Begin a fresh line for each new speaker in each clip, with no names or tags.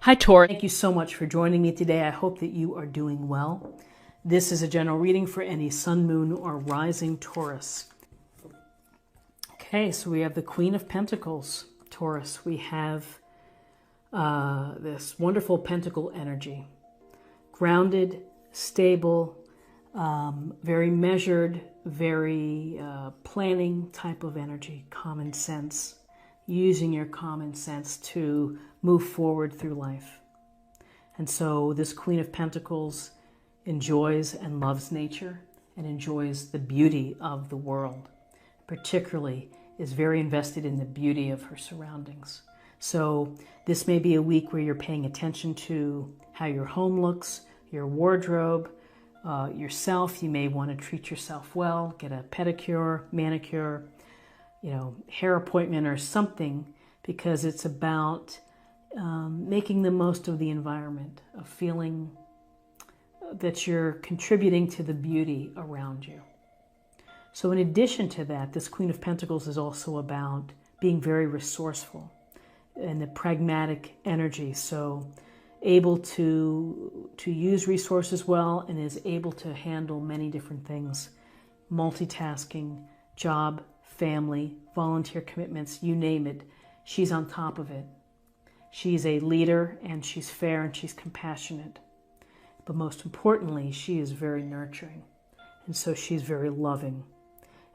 Hi, Taurus. Thank you so much for joining me today. I hope that you are doing well. This is a general reading for any sun, moon, or rising Taurus. Okay, so we have the Queen of Pentacles, Taurus. We have this wonderful pentacle energy. Grounded, stable, very measured, very planning type of energy, common sense. Using your common sense to move forward through life. And so this Queen of Pentacles enjoys and loves nature and enjoys the beauty of the world. Particularly is very invested in the beauty of her surroundings. So this may be a week where you're paying attention to how your home looks, your wardrobe, yourself. You may want to treat yourself well, get a pedicure, manicure, hair appointment or something, because it's about making the most of the environment, of feeling that you're contributing to the beauty around you. So in addition to that, this Queen of Pentacles is also about being very resourceful and the pragmatic energy. So able to use resources well and is able to handle many different things, multitasking, job, family, volunteer commitments, you name it, she's on top of it. She's a leader and she's fair and she's compassionate. But most importantly, she is very nurturing. And so she's very loving.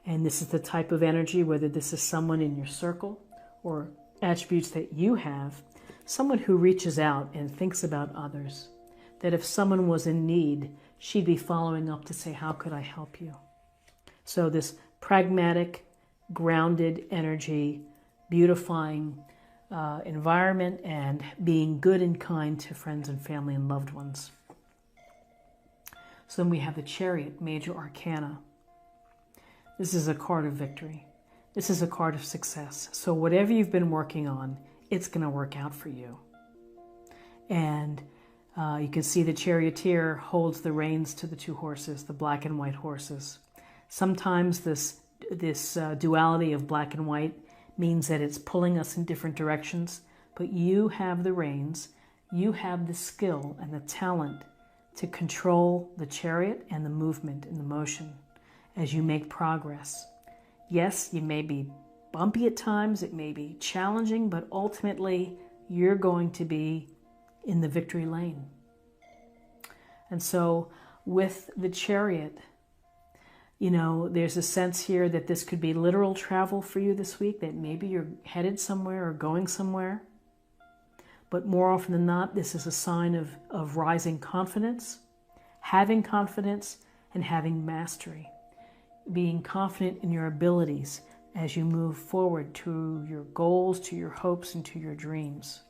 And this is the type of energy, whether this is someone in your circle or attributes that you have, someone who reaches out and thinks about others, that if someone was in need, she'd be following up to say, how could I help you? So this pragmatic, grounded energy, beautifying environment, and being good and kind to friends and family and loved ones. So then we have the Chariot, major arcana. This is a card of victory. This is a card of success. So whatever you've been working on, it's going to work out for you. And you can see the charioteer holds the reins to the two horses, the black and white horses. Sometimes this duality of black and white means that it's pulling us in different directions, but you have the reins, you have the skill and the talent to control the chariot and the movement and the motion as you make progress. Yes, you may be bumpy at times, it may be challenging, but ultimately you're going to be in the victory lane. And so with the chariot, there's a sense here that this could be literal travel for you this week, that maybe you're headed somewhere or going somewhere. But more often than not, this is a sign of rising confidence, and having mastery. Being confident in your abilities as you move forward to your goals, to your hopes, and to your dreams.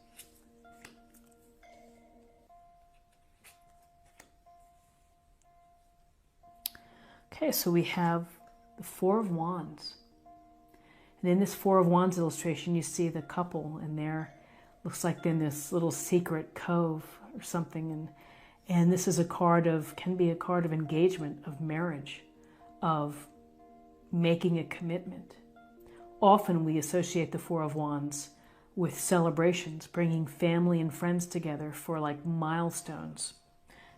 Okay, so we have the Four of Wands. And in this Four of Wands illustration, you see the couple, and looks like they're in this little secret cove or something. And this is can be a card of engagement, of marriage, of making a commitment. Often we associate the Four of Wands with celebrations, bringing family and friends together for like milestones.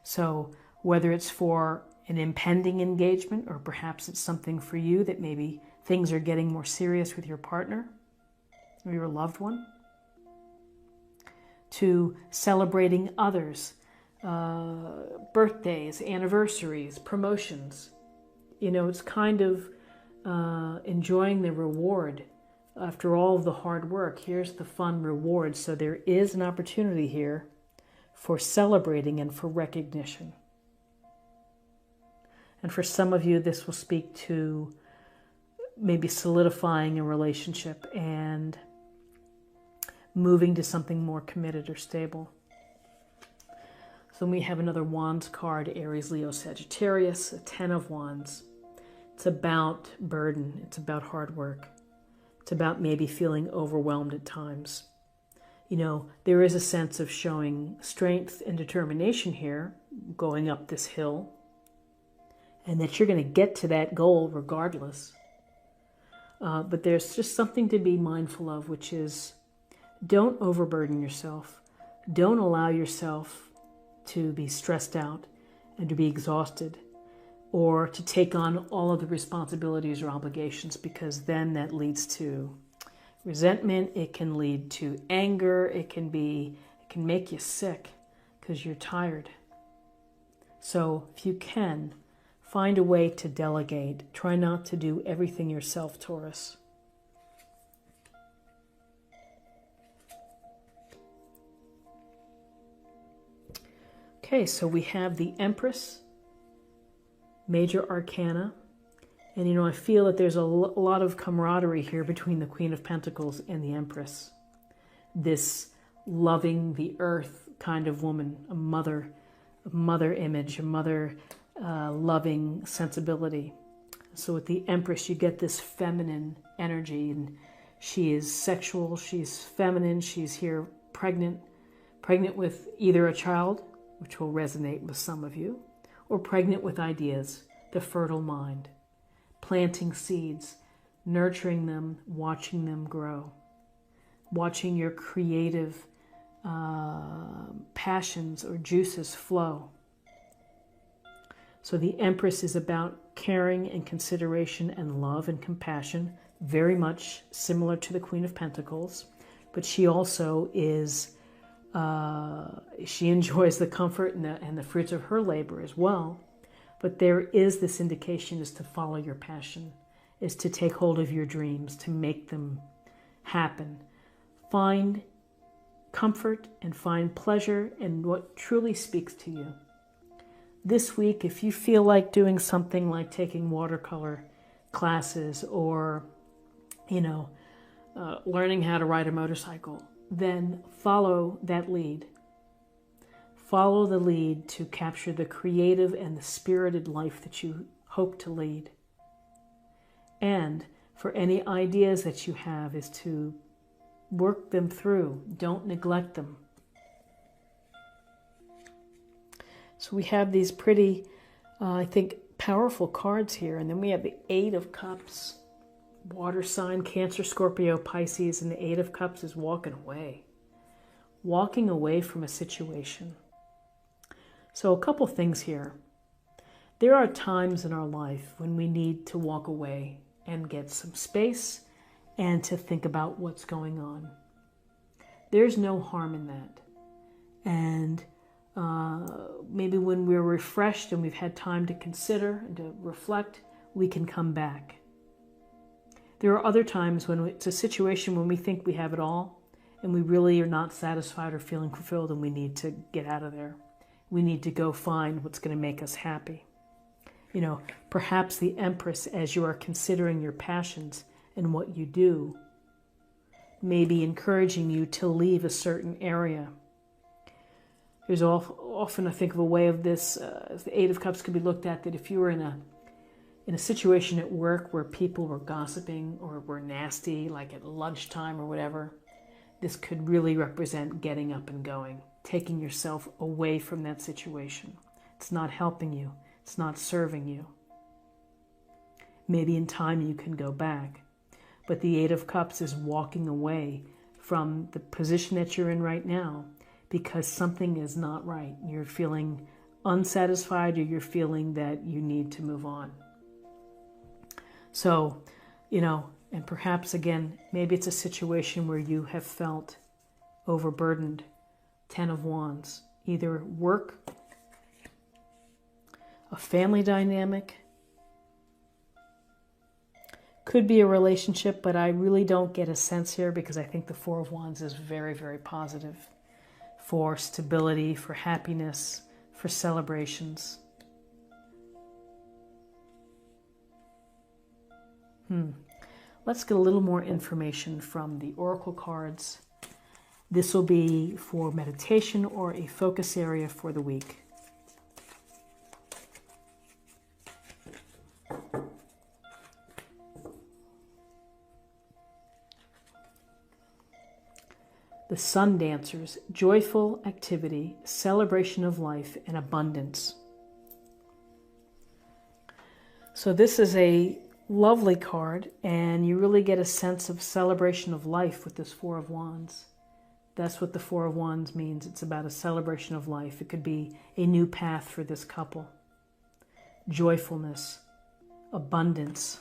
So whether it's for an impending engagement, or perhaps it's something for you that maybe things are getting more serious with your partner or your loved one, to celebrating others, birthdays, anniversaries, promotions. It's kind of enjoying the reward after all of the hard work. Here's the fun reward. So there is an opportunity here for celebrating and for recognition. And for some of you, this will speak to maybe solidifying a relationship and moving to something more committed or stable. So we have another Wands card, Aries, Leo, Sagittarius, a Ten of Wands. It's about burden. It's about hard work. It's about maybe feeling overwhelmed at times. There is a sense of showing strength and determination here, going up this hill, and that you're going to get to that goal regardless. But there's just something to be mindful of, which is don't overburden yourself. Don't allow yourself to be stressed out and to be exhausted or to take on all of the responsibilities or obligations, because then that leads to resentment. It can lead to anger. It can make you sick because you're tired. So if you can, find a way to delegate. Try not to do everything yourself, Taurus. Okay, so we have the Empress, major arcana. And, I feel that there's a lot of camaraderie here between the Queen of Pentacles and the Empress. This loving the earth kind of woman, a mother image, a mother loving sensibility. So with the Empress, you get this feminine energy, and she is sexual, she's feminine, she's here pregnant with either a child, which will resonate with some of you, or pregnant with ideas, the fertile mind, planting seeds, nurturing them, watching them grow, watching your creative passions or juices flow. So the Empress is about caring and consideration and love and compassion, very much similar to the Queen of Pentacles, but she also is she enjoys the comfort and the fruits of her labor as well. But there is this indication is to follow your passion, is to take hold of your dreams, to make them happen. Find comfort and find pleasure in what truly speaks to you. This week, if you feel like doing something like taking watercolor classes or, learning how to ride a motorcycle, then follow that lead. Follow the lead to capture the creative and the spirited life that you hope to lead. And for any ideas that you have is to work them through. Don't neglect them. So we have these pretty, powerful cards here. And then we have the Eight of Cups. Water sign, Cancer, Scorpio, Pisces, and the Eight of Cups is walking away. Walking away from a situation. So a couple things here. There are times in our life when we need to walk away and get some space and to think about what's going on. There's no harm in that. And maybe when we're refreshed and we've had time to consider and to reflect, we can come back. There are other times when it's a situation when we think we have it all and we really are not satisfied or feeling fulfilled, and we need to get out of there. We need to go find what's going to make us happy. Perhaps the Empress, as you are considering your passions and what you do, may be encouraging you to leave a certain area. There's often, I think, of a way of this, the Eight of Cups could be looked at, that if you were in a situation at work where people were gossiping or were nasty, like at lunchtime or whatever, this could really represent getting up and going, taking yourself away from that situation. It's not helping you. It's not serving you. Maybe in time you can go back. But the Eight of Cups is walking away from the position that you're in right now because something is not right. You're feeling unsatisfied, or you're feeling that you need to move on. So, and perhaps again, maybe it's a situation where you have felt overburdened. Ten of Wands, either work, a family dynamic, could be a relationship, but I really don't get a sense here because I think the Four of Wands is very, very positive for stability, for happiness, for celebrations. Let's get a little more information from the oracle cards. This will be for meditation or a focus area for the week. The Sun Dancers, joyful activity, celebration of life, and abundance. So this is a lovely card, and you really get a sense of celebration of life with this Four of Wands. That's what the Four of Wands means. It's about a celebration of life. It could be a new path for this couple. Joyfulness, abundance,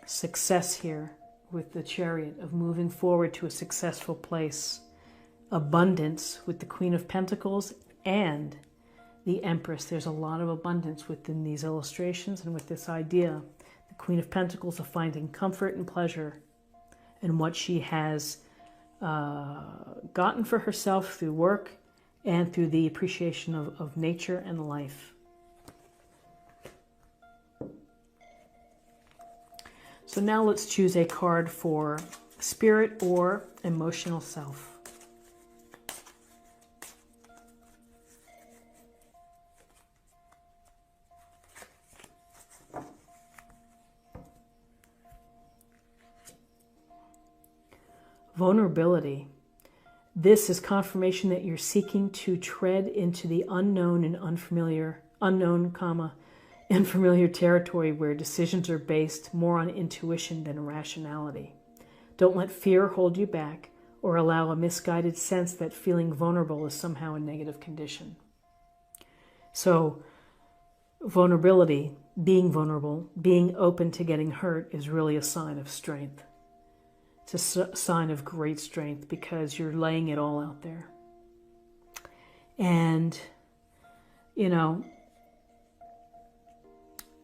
success here with the Chariot, of moving forward to a successful place. Abundance with the Queen of Pentacles and the Empress. There's a lot of abundance within these illustrations and with this idea. The Queen of Pentacles of finding comfort and pleasure in what she has gotten for herself through work and through the appreciation of nature and life. So now let's choose a card for spirit or emotional self. Vulnerability. This is confirmation that you're seeking to tread into the unknown and unfamiliar territory where decisions are based more on intuition than rationality. Don't let fear hold you back or allow a misguided sense that feeling vulnerable is somehow a negative condition. So, vulnerability, being vulnerable, being open to getting hurt is really a sign of strength. It's a sign of great strength because you're laying it all out there. And, you know,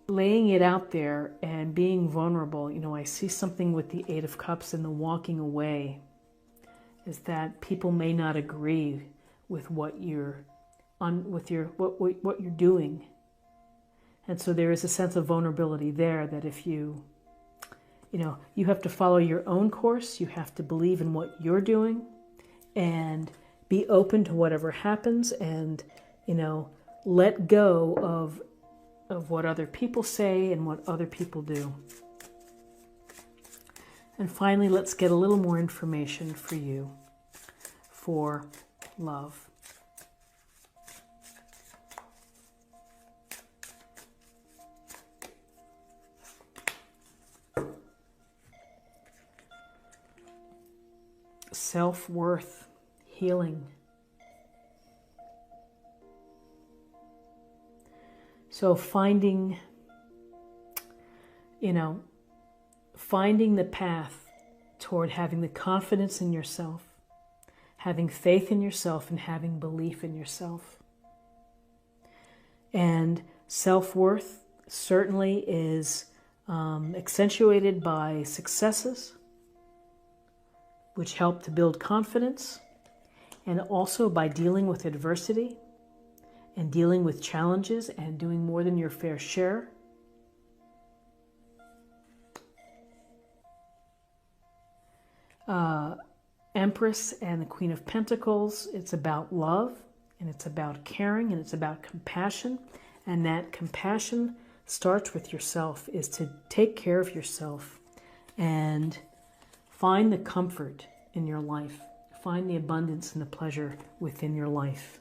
laying it out there and being vulnerable, you know, I see something with the Eight of Cups and the walking away is that people may not agree with what you're what you're doing. And so there is a sense of vulnerability there that if you know, you have to follow your own course. You have to believe in what you're doing and be open to whatever happens and, you know, let go of what other people say and what other people do. And finally, let's get a little more information for you for love. Self-worth, healing. So finding the path toward having the confidence in yourself, having faith in yourself, and having belief in yourself. And self-worth certainly is accentuated by successes, which help to build confidence, and also by dealing with adversity and dealing with challenges and doing more than your fair share. Empress and the Queen of Pentacles, it's about love, and it's about caring, and it's about compassion. And that compassion starts with yourself, is to take care of yourself and find the comfort in your life. Find the abundance and the pleasure within your life.